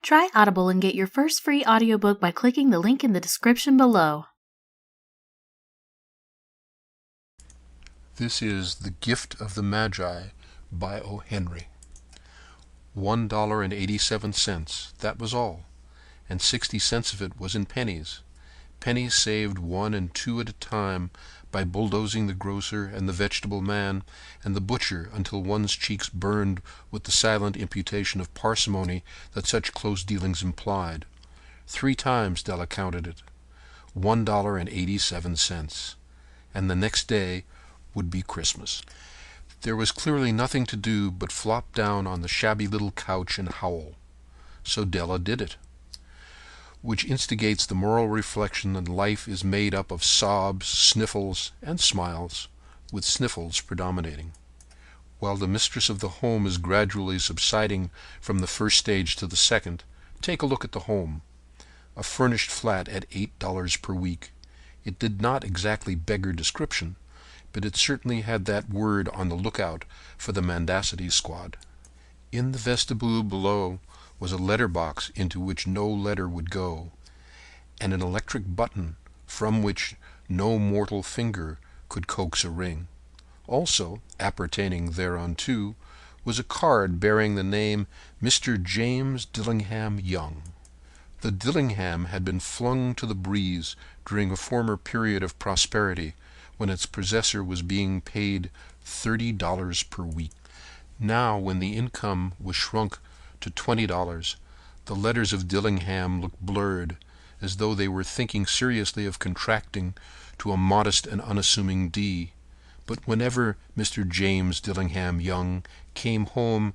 Try Audible and get your first free audiobook by clicking the link in the description below. This is The Gift of the Magi by O. Henry. $1.87, that was all, and 60 cents of it was in pennies. Pennies saved 1 and 2 at a time by bulldozing the grocer and the vegetable man and the butcher until one's cheeks burned with the silent imputation of parsimony that such close dealings implied. 3 times Della counted it. $1.87. And the next day would be Christmas. There was clearly nothing to do but flop down on the shabby little couch and howl. So Della did it, which instigates the moral reflection that life is made up of sobs, sniffles, and smiles, with sniffles predominating. While the mistress of the home is gradually subsiding from the first stage to the second, take a look at the home. A furnished flat at $8 per week. It did not exactly beggar description, but it certainly had that word on the lookout for the mendacity squad. In the vestibule below was a letter box into which no letter would go, and an electric button from which no mortal finger could coax a ring. Also, appertaining thereunto, was a card bearing the name Mr. James Dillingham Young. The Dillingham had been flung to the breeze during a former period of prosperity when its possessor was being paid $30 per week. Now, when the income was shrunk to $20, the letters of Dillingham looked blurred, as though they were thinking seriously of contracting to a modest and unassuming D. But whenever Mr. James Dillingham Young came home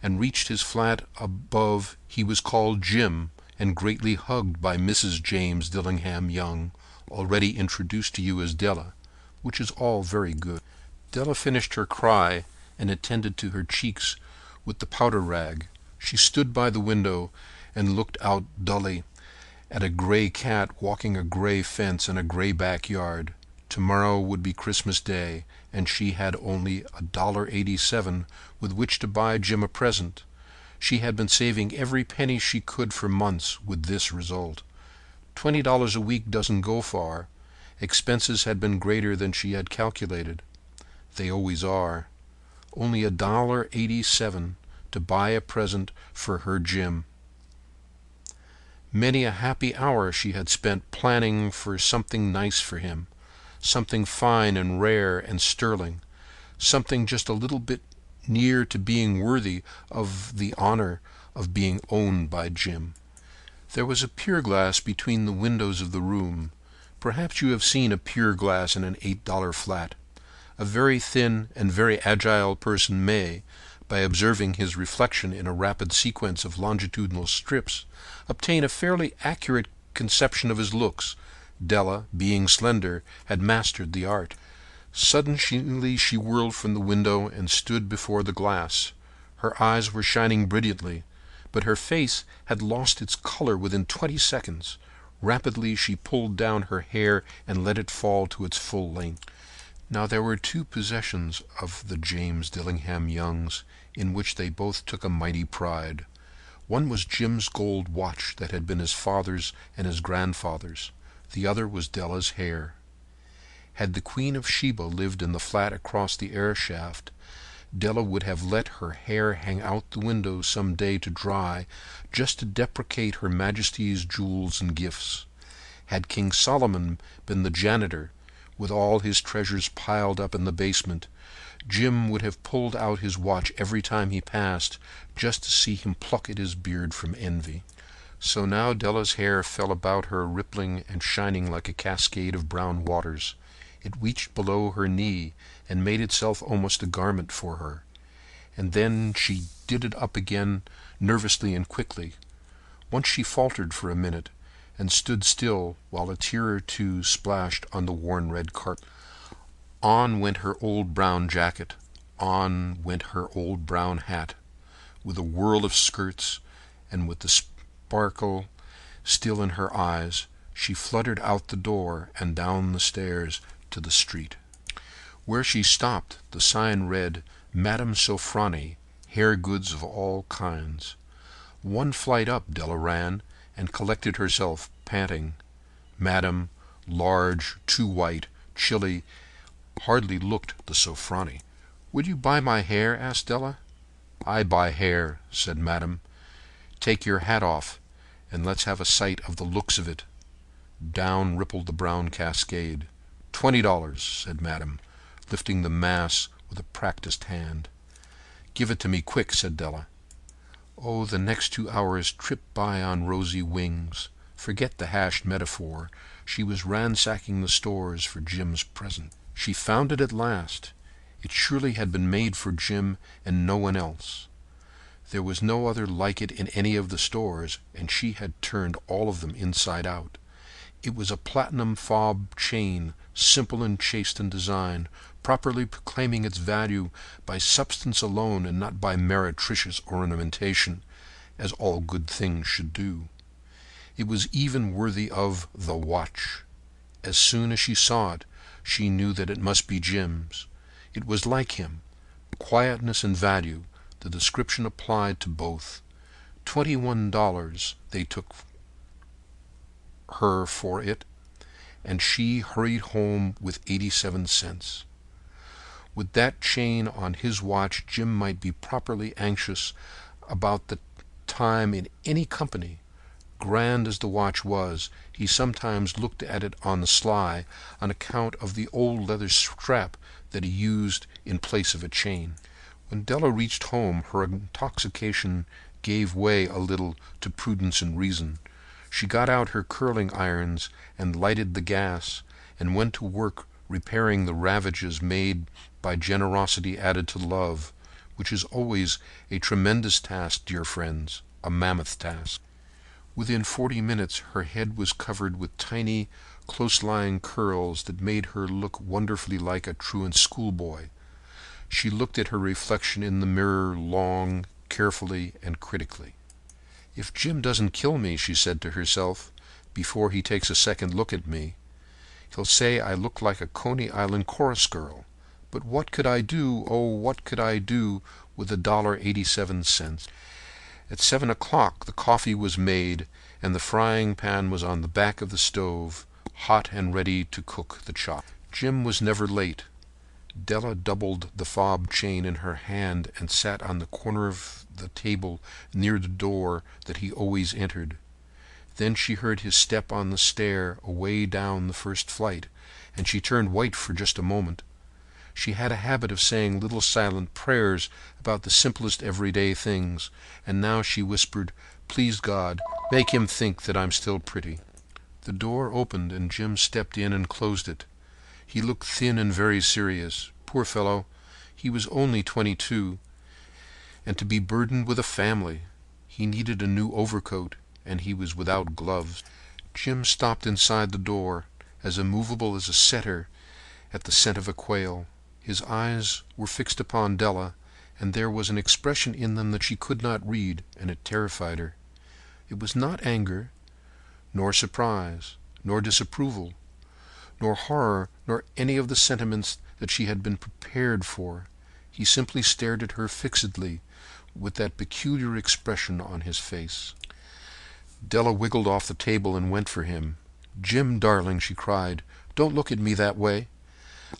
and reached his flat above, he was called Jim and greatly hugged by Mrs. James Dillingham Young, already introduced to you as Della, which is all very good. Della finished her cry and attended to her cheeks with the powder rag. She stood by the window and looked out dully at a gray cat walking a gray fence in a gray backyard. Tomorrow would be Christmas Day, and she had only $1.87 with which to buy Jim a present. She had been saving every penny she could for months, with this result. $20 a week doesn't go far. Expenses had been greater than she had calculated. They always are. Only $1.87 to buy a present for her Jim. Many a happy hour she had spent planning for something nice for him, something fine and rare and sterling, something just a little bit near to being worthy of the honor of being owned by Jim. There was a pier glass between the windows of the room. Perhaps you have seen a pier glass in an $8 flat. A very thin and very agile person may, by observing his reflection in a rapid sequence of longitudinal strips, obtain a fairly accurate conception of his looks. Della, being slender, had mastered the art. Suddenly she whirled from the window and stood before the glass. Her eyes were shining brilliantly, but her face had lost its color within 20 seconds. Rapidly she pulled down her hair and let it fall to its full length. Now there were 2 possessions of the James Dillingham Youngs in which they both took a mighty pride. One was Jim's gold watch that had been his father's and his grandfather's. The other was Della's hair. Had the Queen of Sheba lived in the flat across the air shaft, Della would have let her hair hang out the window some day to dry, just to deprecate Her Majesty's jewels and gifts. Had King Solomon been the janitor, with all his treasures piled up in the basement, Jim would have pulled out his watch every time he passed, just to see him pluck at his beard from envy. So now Della's hair fell about her, rippling and shining like a cascade of brown waters. It reached below her knee and made itself almost a garment for her. And then she did it up again nervously and quickly. Once she faltered for a minute and stood still while a tear or two splashed on the worn red carpet. On went her old brown jacket. On went her old brown hat. With a whirl of skirts and with the sparkle still in her eyes, she fluttered out the door and down the stairs to the street. Where she stopped, the sign read, Madame Sofroni, hair goods of all kinds. One flight up Della ran, and collected herself, panting. Madame, large, too white, chilly, hardly looked the Sofronie. "Would you buy my hair?" asked Della. "I buy hair," said Madame. "Take your hat off, and let's have a sight of the looks of it." Down rippled the brown cascade. $20, said Madame, lifting the mass with a practiced hand. "Give it to me quick," said Della. Oh, the next 2 hours tripped by on rosy wings. Forget the hashed metaphor. She was ransacking the stores for Jim's present. She found it at last. It surely had been made for Jim and no one else. There was no other like it in any of the stores, and she had turned all of them inside out. It was a platinum fob chain, simple and chaste in design, properly proclaiming its value by substance alone and not by meretricious ornamentation, as all good things should do. It was even worthy of the watch. As soon as she saw it, she knew that it must be Jim's. It was like him. Quietness and value, the description applied to both. $21 they took her for it, and she hurried home with 87 cents. With that chain on his watch, Jim might be properly anxious about the time in any company. Grand as the watch was, he sometimes looked at it on the sly on account of the old leather strap that he used in place of a chain. When Della reached home, her intoxication gave way a little to prudence and reason. She got out her curling irons and lighted the gas, and went to work repairing the ravages made by generosity added to love, which is always a tremendous task, dear friends, a mammoth task. Within 40 minutes her head was covered with tiny, close-lying curls that made her look wonderfully like a truant schoolboy. She looked at her reflection in the mirror long, carefully, and critically. "If Jim doesn't kill me," she said to herself, "before he takes a second look at me, he'll say I look like a Coney Island chorus girl. But what could I do, oh, what could I do with $1.87? At 7 o'clock the coffee was made, and the frying pan was on the back of the stove, hot and ready to cook the chop. Jim was never late. Della doubled the fob chain in her hand and sat on the corner of the table near the door that he always entered. Then she heard his step on the stair away down the first flight, and she turned white for just a moment. She had a habit of saying little silent prayers about the simplest everyday things, and now she whispered, "Please God, make him think that I'm still pretty." The door opened, and Jim stepped in and closed it. He looked thin and very serious. Poor fellow, he was only 22, and to be burdened with a family. He needed a new overcoat, and he was without gloves. Jim stopped inside the door, as immovable as a setter at the scent of a quail. His eyes were fixed upon Della, and there was an expression in them that she could not read, and it terrified her. It was not anger, nor surprise, nor disapproval, nor horror, nor any of the sentiments that she had been prepared for. He simply stared at her fixedly, with that peculiar expression on his face. Della wiggled off the table and went for him. "Jim, darling," she cried, "don't look at me that way.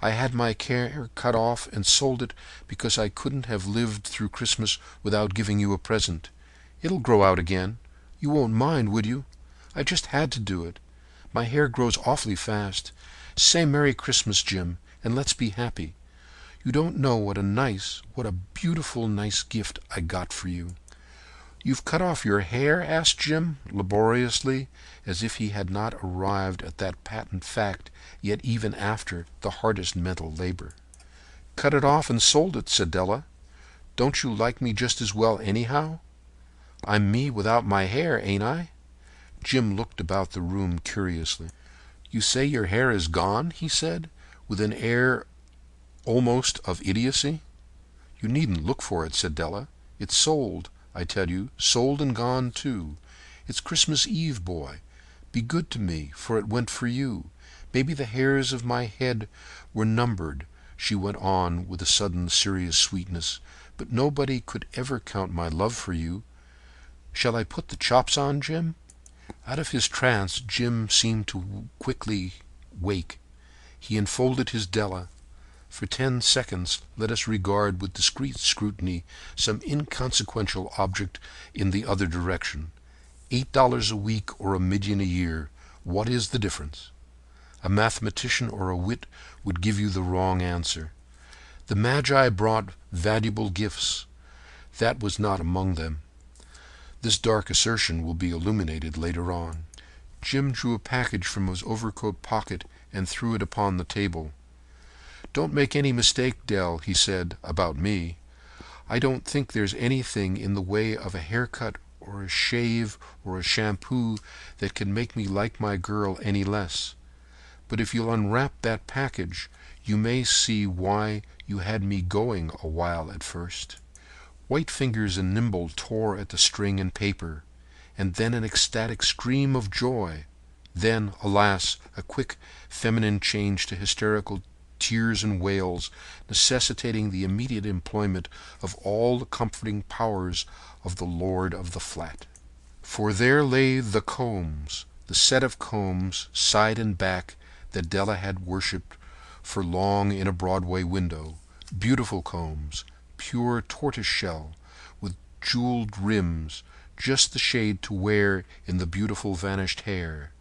I had my hair cut off and sold it because I couldn't have lived through Christmas without giving you a present. It'll grow out again. You won't mind, would you? I just had to do it. My hair grows awfully fast. Say Merry Christmas, Jim, and let's be happy. You don't know what a beautiful, nice gift I got for you." "You've cut off your hair?" asked Jim, laboriously, as if he had not arrived at that patent fact yet even after the hardest mental labor. "Cut it off and sold it," said Della. "Don't you like me just as well anyhow? I'm me without my hair, ain't I?" Jim looked about the room curiously. "You say your hair is gone?" he said, with an air almost of idiocy. "You needn't look for it," said Della. "It's sold, I tell you, sold and gone, too. It's Christmas Eve, boy. Be good to me, for it went for you. Maybe the hairs of my head were numbered," she went on with a sudden serious sweetness, "but nobody could ever count my love for you. "Shall I put the chops on, Jim?" Out of his trance Jim seemed to quickly wake. He enfolded his Della. For 10 seconds let us regard with discreet scrutiny some inconsequential object in the other direction. $8 a week or $1,000,000 a year, what is the difference? A mathematician or a wit would give you the wrong answer. The Magi brought valuable gifts. That was not among them. This dark assertion will be illuminated later on. Jim drew a package from his overcoat pocket and threw it upon the table. "Don't make any mistake, Dell," he said, "about me. I don't think there's anything in the way of a haircut or a shave or a shampoo that can make me like my girl any less. But if you'll unwrap that package, you may see why you had me going a while at first." White fingers and nimble tore at the string and paper, and then an ecstatic scream of joy. Then, alas, a quick feminine change to hysterical tears and wails, necessitating the immediate employment of all the comforting powers of the lord of the flat. For there lay the combs, the set of combs, side and back, that Della had worshipped for long in a Broadway window. Beautiful combs, pure tortoise shell, with jeweled rims, just the shade to wear in the beautiful vanished hair.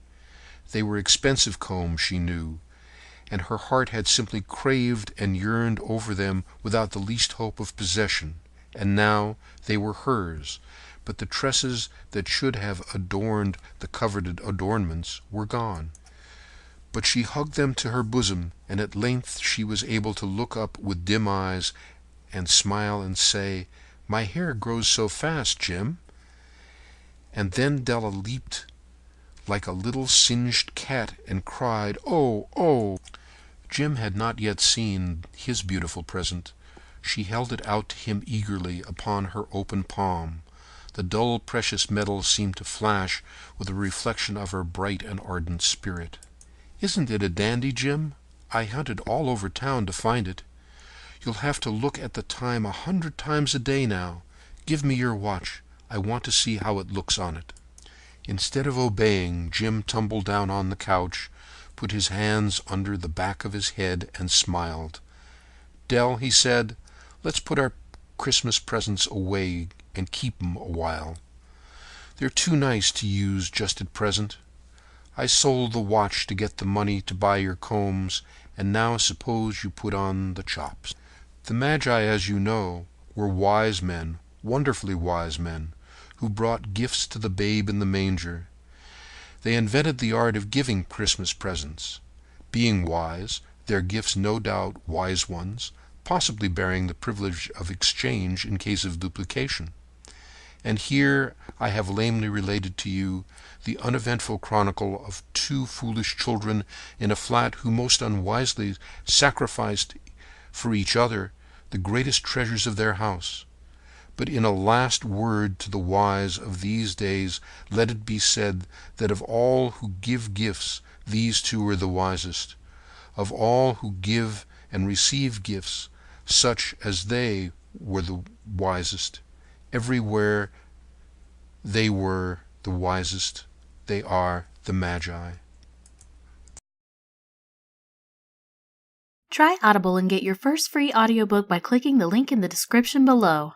They were expensive combs, she knew, and her heart had simply craved and yearned over them without the least hope of possession. And now they were hers, but the tresses that should have adorned the coveted adornments were gone. But she hugged them to her bosom, and at length she was able to look up with dim eyes and smile and say, "My hair grows so fast, Jim." And then Della leaped like a little singed cat and cried, "Oh, oh!" Jim had not yet seen his beautiful present. She held it out to him eagerly upon her open palm. The dull, precious metal seemed to flash with a reflection of her bright and ardent spirit. "Isn't it a dandy, Jim? I hunted all over town to find it. You'll have to look at the time 100 times a day now. Give me your watch. I want to see how it looks on it." Instead of obeying, Jim tumbled down on the couch, put his hands under the back of his head, and smiled. "Dell," he said, "let's put our Christmas presents away and keep 'em a while. They're too nice to use just at present. I sold the watch to get the money to buy your combs, and now suppose you put on the chops." The Magi, as you know, were wise men, wonderfully wise men, who brought gifts to the babe in the manger. They invented the art of giving Christmas presents. Being wise, their gifts no doubt wise ones, possibly bearing the privilege of exchange in case of duplication. And here I have lamely related to you the uneventful chronicle of 2 foolish children in a flat who most unwisely sacrificed for each other the greatest treasures of their house. But in a last word to the wise of these days, let it be said that of all who give gifts, these 2 are the wisest. Of all who give and receive gifts, such as they were the wisest. Everywhere they were the wisest. They are the Magi. Try Audible and get your first free audiobook by clicking the link in the description below.